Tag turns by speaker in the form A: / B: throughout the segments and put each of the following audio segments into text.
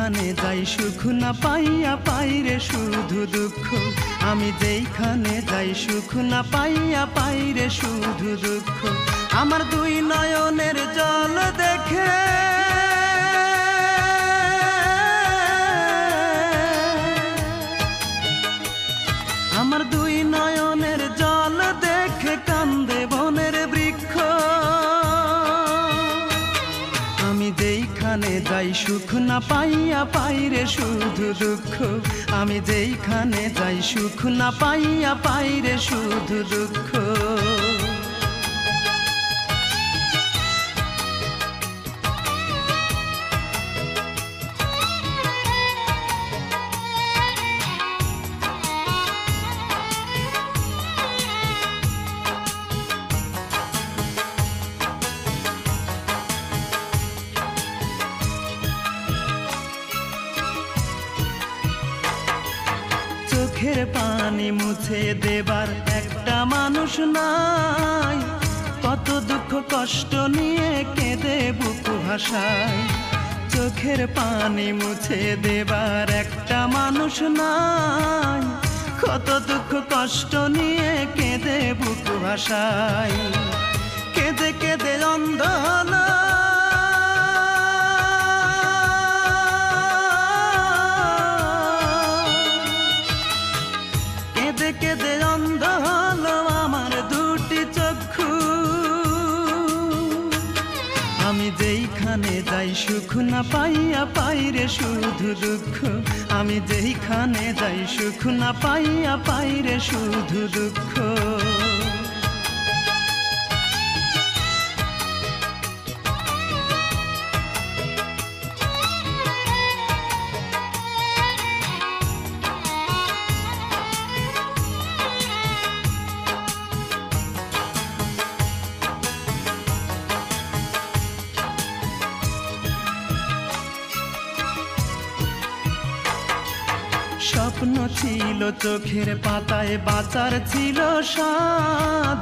A: যেইখানে যাই সুখ না পাইয়া পাই রে শুধু দুঃখ। আমি যেইখানে যাই সুখ না পাইয়া পাই রে শুধু দুঃখ। আমার দুই নয়নের জল দেখে আমার দুই নয়নের জল দেখে কান্দে বনের বৃক্ষ। আমি যেইখানে যাই সুখ না পাইয়া পাই রে শুধু দুঃখ। আমি যেইখানে যাই সুখ না পাইয়া পাই রে শুধু দুঃখ। চোখের পানি মুছে দেবার একটা মানুষ নাই, কত দুঃখ কষ্ট নিয়ে কেঁদে বুক ভাসায়। চোখের পানি মুছে দেবার একটা মানুষ নাই, কত দুঃখ কষ্ট নিয়ে কেঁদে বুক ভাসায়। কেঁদে কেঁদে অন্ধ হলো কেঁদে কেঁদে অন্ধ হলো আমার দুটি চক্ষু। আমি যেইখানে যাই সুখ না পাইয়া পাই রে শুধু দুঃখ। আমি যেইখানে যাই সুখ না পাইয়া পাই রে শুধু দুঃখ। স্বপ্ন ছিল চোখের পাতায় বাঁচার ছিল স্বাদ,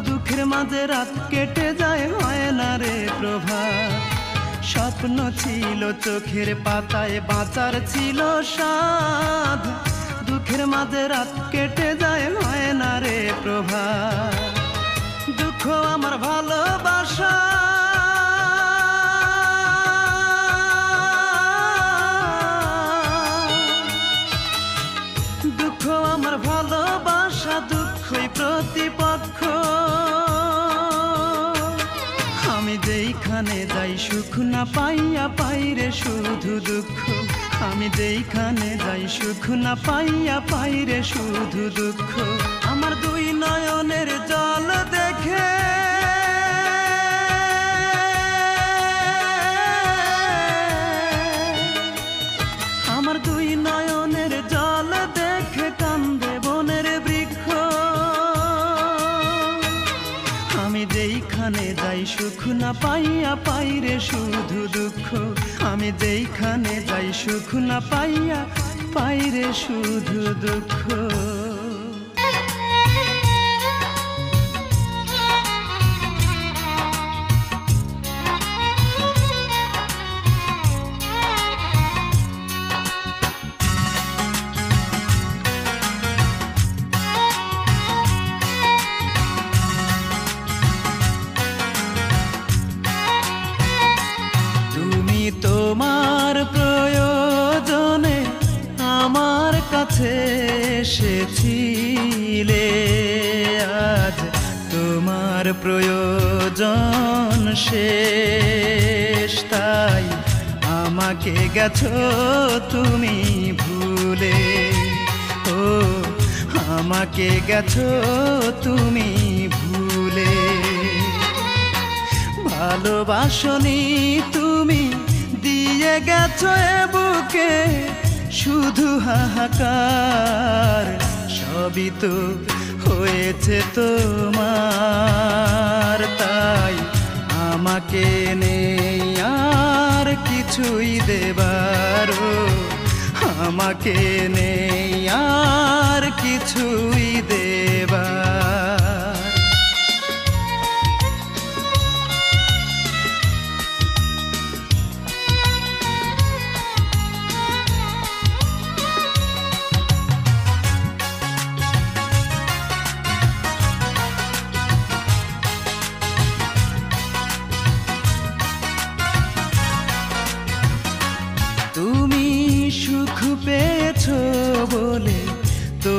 A: দুঃখের মাঝে রাত কেটে যায় হয় না রে প্রভাত। স্বপ্ন ছিল চোখের পাতায় বাঁচার ছিল স্বাদ, দুঃখের মাঝে রাত কেটে যায় হয় না রে প্রভাত। দুঃখ আমার ভালোবাসা আমার ভালোবাসা দুঃখই প্রতিপক্ষ। আমি যেইখানে যাই সুখ না পাইয়া পাই রে শুধু দুঃখ। আমি যেইখানে যাই সুখ না পাইয়া পাই রে শুধু দুঃখ। আমার দুই নয়নের জল দেখে আমার দুই নয়নের জল দেখে কান্দে বনের বৃক্ষ। আমি যেইখানে যাই সুখ না পাইয়া পাই রে শুধু দুঃখ। আমি যেইখানে যাই সুখ না পাইয়া পাই রে শুধু দুঃখ। তোমার প্রয়োজনে আমার কাছে এসেছিলে, আজ তোমার প্রয়োজন শেষ, তাই আমাকে গেছো তুমি ভুলে। ও আমাকে গেছো তুমি ভুলে। ভালোবাসনি তুমি দিয়ে গেছো এ বুকে শুধু হাহাকার। সবই তো হয়েছে তোমার, তাই আমাকে নেই আর কিছুই দেবার। আমাকে নেই আর কিছুই দেবার।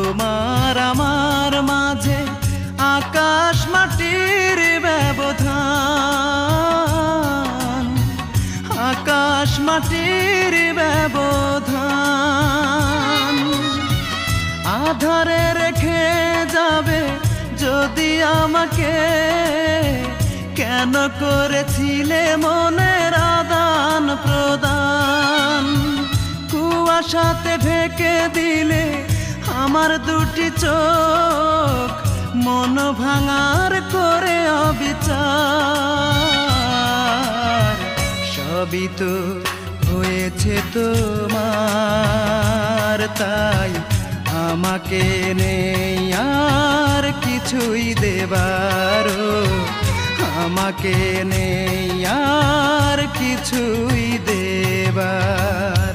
A: তোমার আমার মাঝে আকাশ মাটির ব্যবধান, আকাশ মাটির ব্যবধান। আধারে রেখে যাবে যদি আমাকে, কেন করেছিলে মনের আদান প্রদান? কুয়াশাতে ঢেকে দিলে আমার দুটি চোখ, মন ভাঙার করে অবিচার। সবই তো হয়েছে তোমার, তাই আমাকে নেই আর কিছুই দেবারও, আমাকে নেই আর কিছুই দেবার।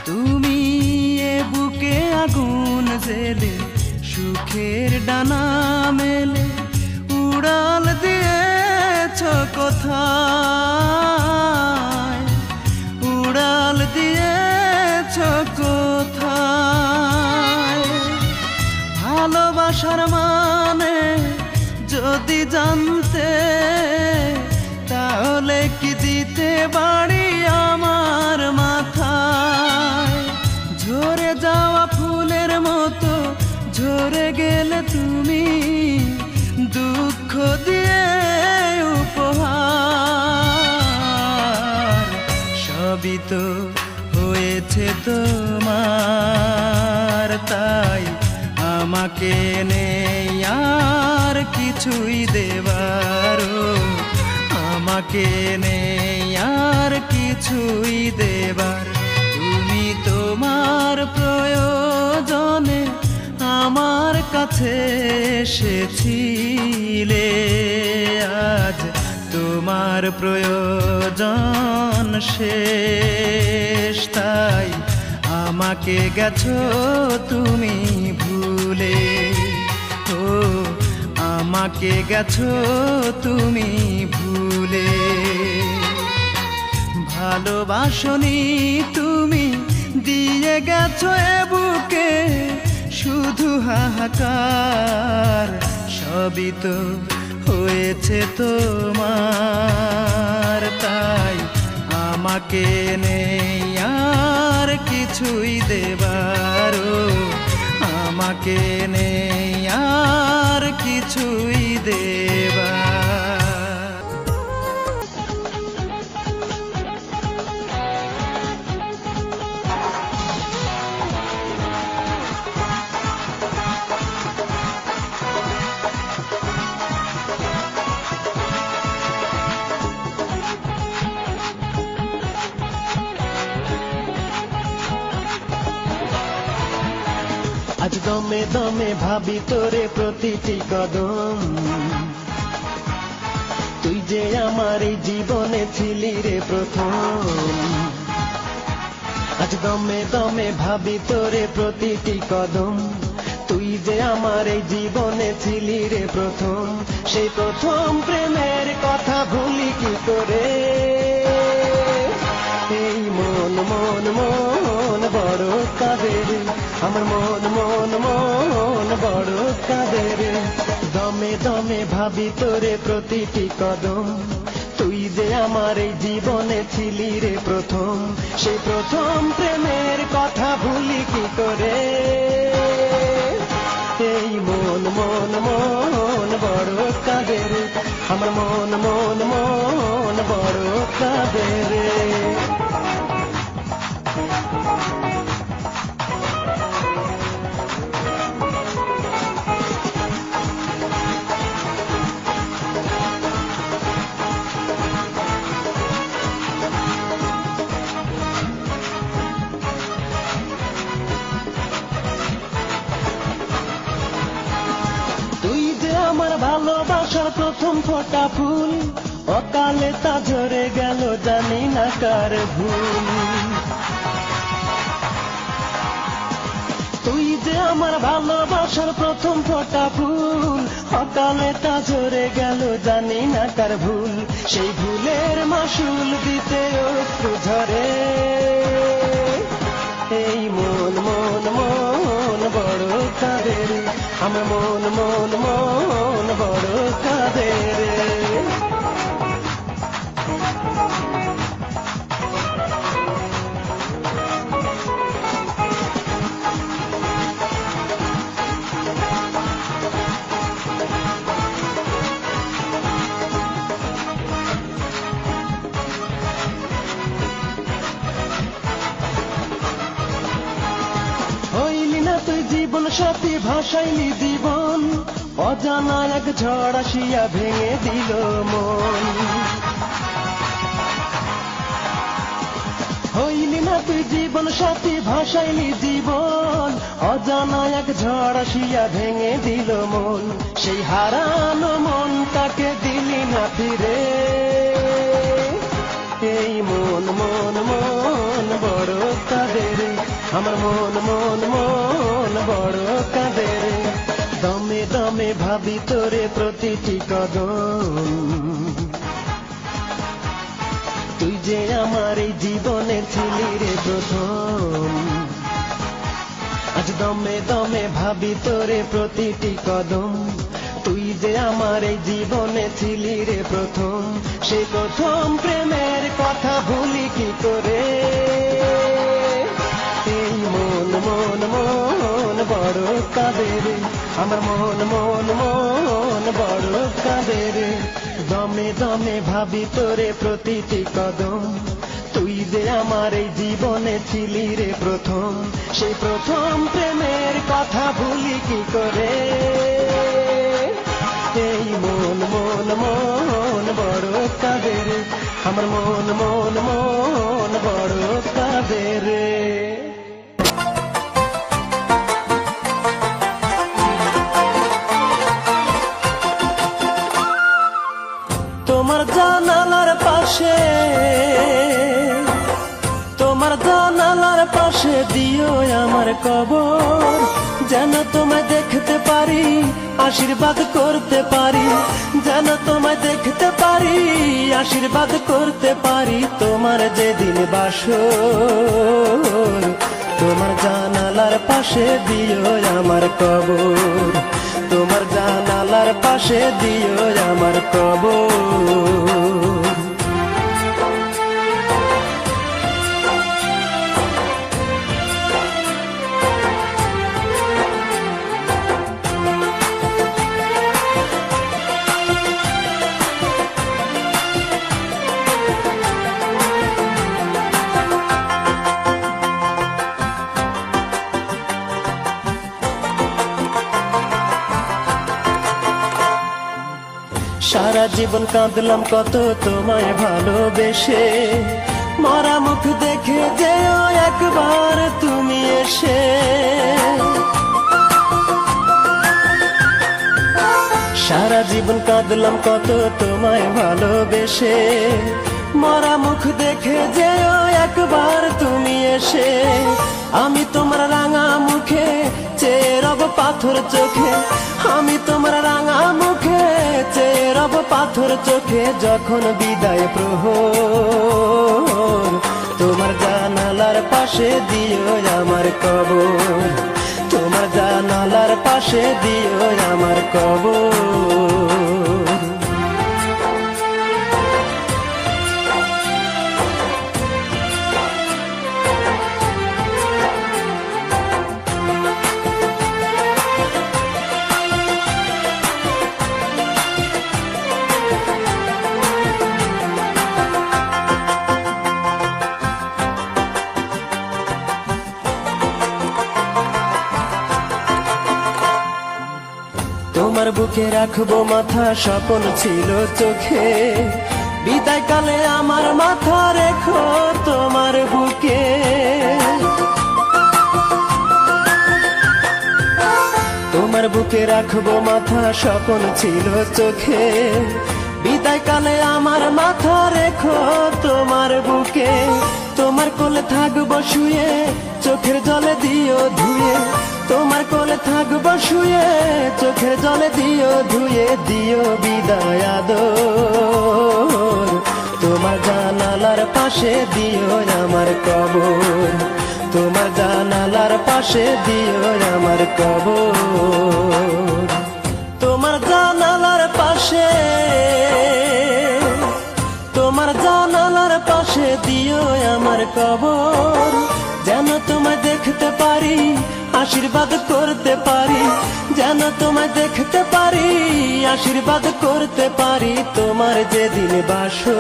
A: তুমি এ বুকে আগুন জেলে সুখের ডানা মেলে উড়াল দিয়েছ কোথায়, উড়াল দিয়েছ কোথায়? ভালোবাসার মানে যদি জানতে, তাহলে কি দিতে বাড়ি আমার মাথায়? ঝরে যাওয়া ফুলের মতো ঝরে গেলে তুমি, দুঃখ দিয়ে উপহার। সবই তো হয়েছে তোমার, তাই আমাকে নেই আর কিছুই দেবারও, আমাকে নেই আর কিছুই দেবার। তুমি তোমার প্রয়োজনে আমার কাছে এসেছিলে, আজ তোমার প্রয়োজন শেষ, তাই আমাকে গেছো তুমি ভুলে। ও আমাকে গেছো তুমি ভুলে। ভালোবাসনি তুমি, দিয়ে গেছো এ বুকে শুধু হাহাকার। সবই তো হয়েছে তোমার, তাই আমাকে নেই আর কিছুই দেবারও, আমাকে নেই আর কিছুই দেবার।
B: আজ দমে দমে ভাবি তোরে প্রতিটি কদম, তুই যে আমার এই জীবনে ছিলি রে প্রথম। আজ দমে দমে ভাবি তোরে প্রতিটি কদম, তুই যে আমার এই জীবনে ছিলি রে প্রথম। সেই প্রথম প্রেমের কথা ভুলি কি করে? এই মন মন মন বড় কাঁদে রে, আমার মন মন মন বড় কাঁদে রে। দমে দমে ভাবি তোরে প্রতিটি কদম, তুই যে আমার এই জীবনে ছিলি রে প্রথম। সেই প্রথম প্রেমের কথা ভুলি কি করে? এই মন মন মন বড় কাঁদে রে, আমার মন মন মন বড় কাঁদে রে। আমার ভালোবাসার প্রথম ফোটা ফুল, অকালে তা ঝরে গেল যা থাকার ভুল। তুই যে আমার ভালোবাসার প্রথম ফোঁটা ফুল, সকালে তা ঝরে গেল জানি না কার ভুল। সেই ভুলের মাসুল দিতে অশ্রু ঝরে। এই মন মন মন বড় কাঁদে রে, আমার মন মন মন বড় কাঁদে রে। হইলি না তুই জীবন সাথী, ভাসাইলি জীবন, অজানা এক ঝড় আসিয়া ভেঙে দিল মন। হইলি না তুই জীবন সাথী, ভাসাইলি জীবন, অজানা এক ঝড় আসিয়া ভেঙে দিল মন। সেই হারানো মনটাকে দিলি না ফিরে। এই মন মন মন বড় কাঁদে রে, আমার মন মন মন বড় কাঁদে রে। দমে দমে ভাবি তোরে প্রতিটি কদম, তুই যে আমার এই জীবনে ছিলি রে প্রথম। আজ দমে দমে ভাবি তোরে প্রতিটি কদম, তুই যে আমার এই জীবনে ছিলি রে প্রথম। সেই প্রথম প্রেমের কথা ভুলি কি করে। এই মন মন মন বড় কাঁদে রে, আমার মন মন মন বড় কাঁদে রে। দমে দমে ভাবি তোরে প্রতিটি কদম, তুই যে আমার এই জীবনে ছিলি রে প্রথম। সেই প্রথম প্রেমের কথা ভুলি কি করে। এই মন মন মন বড় কাঁদে রে, আমার মন মন মন বড় কাঁদে রে। তোমার জানালার পাশে, তোমার জানালার পাশে দিও আমার কবর, যেন তোমায় দেখতে পারি, আশীর্বাদ করতে পারি। যেন তোমায় দেখতে পারি, আশীর্বাদ করতে পারি। তোমার যেদিন বাসর, তোমার জানালার পাশে দিও আমার কবর, তোমার জানালার পাশে দিও আমার কবর। সারা জীবন কাঁদলাম কত তোমায় ভালোবেসে, মরা মুখ দেখে যেও একবার তুমি এসে। সারা জীবন কাঁদলাম কত তোমায় ভালোবেসে, মরা মুখ দেখে যেও একবার তুমি এসে। আমি তোমার রাঙা মুখে চেয়ে রব পাথর চোখে, আমি তোমার রাঙা মুখে চেয়ে রব পাথর চোখে। যখন বিদায় প্রহর, তোমার জানালার পাশে দিও আমার কবর, তোমার জানালার পাশে দিও আমার কবর। তোমার বুকে রাখবো মাথা, স্বপ্ন ছিল চোখে, বিদায় কালে আমার মাথা রেখো তোমার বুকে। তোমার বুকে রাখবো মাথা, স্বপ্ন ছিল চোখে, বিদায় কালে আমার মাথা রেখো তোমার আমার বুকে, তোমার কোলে থাকবো শুয়ে, চোখের জলে দিও ধুয়ে, তোমার কোলে থাকবো শুয়ে, চোখের জলে দিও ধুয়ে, দিও বিদায় আদর, তোমার জানালার পাশে দিও আমার কবর, তোমার জানালার পাশে দিও আমার কবর, তোমার জানালার পাশে, তোমার জানালার পাশে দিও আমার কবর, যেন তোমায় দেখতে পারি, আশীর্বাদ করতে পারি, যেন তোমায় দেখতে পারি, আশীর্বাদ করতে পারি, তোমার যেদিন বাসর,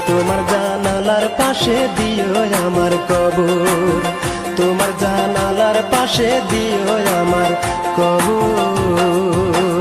B: তোমার জানালার পাশে দিও আমার কবর, তোমার জানালার পাশে দিও আমার কবর।